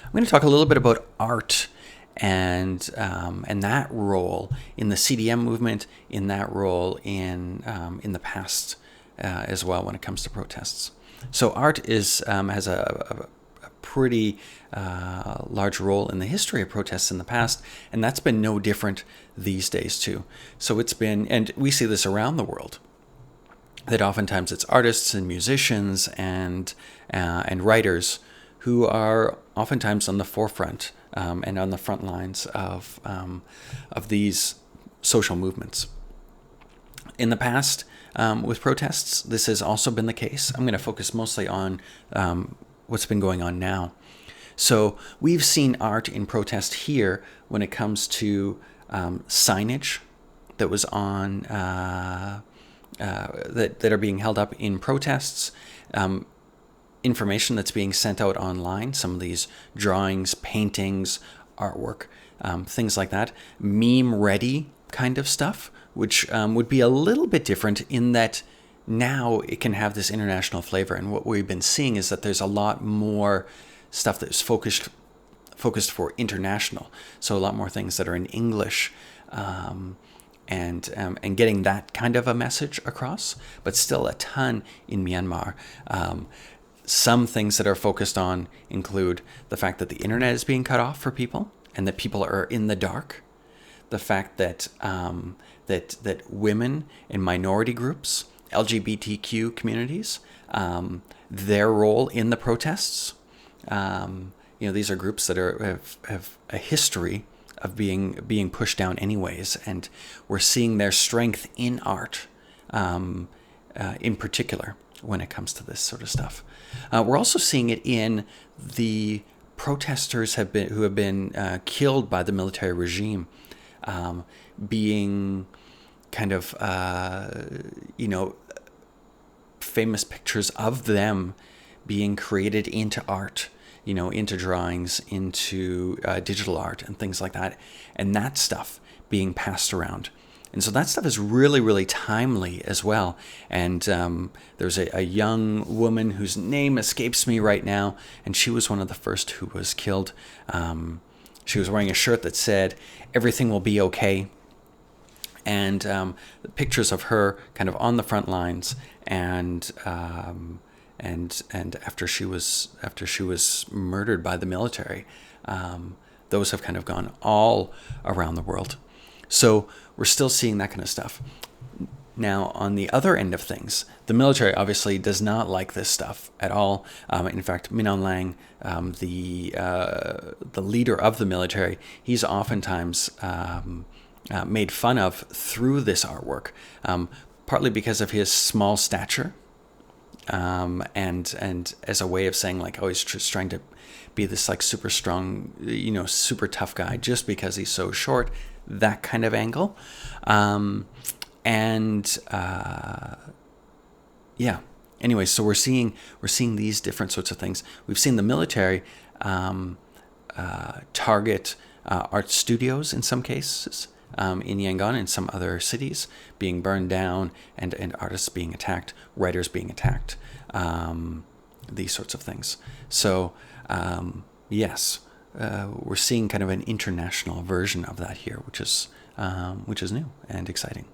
I'm going to talk a little bit about art and that role in the CDM movement, in that role in the past as well when it comes to protests. So art has a pretty large role in the history of protests in the past, and that's been no different these days too. So it's been, and we see this around the world, that oftentimes it's artists and musicians and writers who are oftentimes on the forefront and on the front lines of these social movements. In the past, with protests, this has also been the case. I'm going to focus mostly on what's been going on now. So we've seen art in protest here when it comes to signage that was on that are being held up in protests, information that's being sent out online, some of these drawings, paintings, artwork, things like that, meme-ready kind of stuff, which would be a little bit different in that now it can have this international flavor. And what we've been seeing is that there's a lot more stuff that's focused for international. So a lot more things that are in English, and getting that kind of a message across, but still a ton in Myanmar. Some things that are focused on include the fact that the internet is being cut off for people and that people are in the dark. The fact that that women and minority groups, LGBTQ communities, their role in the protests. These are groups that have a history of being pushed down anyways, and we're seeing their strength in art, in particular when it comes to this sort of stuff. We're also seeing it in the protesters who have been killed by the military regime, being kind of famous pictures of them being created into art, into drawings, into digital art and things like that, and that stuff being passed around. And so that stuff is really, really timely as well. And there's a young woman whose name escapes me right now, and she was one of the first who was killed. She was wearing a shirt that said, "Everything will be okay." And the pictures of her kind of on the front lines, and after she was murdered by the military, those have kind of gone all around the world. So we're still seeing that kind of stuff. Now, on the other end of things, the military obviously does not like this stuff at all. In fact, Min Aung Hlaing, the leader of the military, he's oftentimes made fun of through this artwork, partly because of his small stature, and as a way of saying like, oh, he's just trying to be this like super strong, super tough guy just because he's so short. That kind of angle. Anyway, so we're seeing these different sorts of things. We've seen the military target art studios in some cases, in Yangon and some other cities, being burned down, and artists being attacked, writers being attacked, these sorts of things. So yes, we're seeing kind of an international version of that here, which is new and exciting.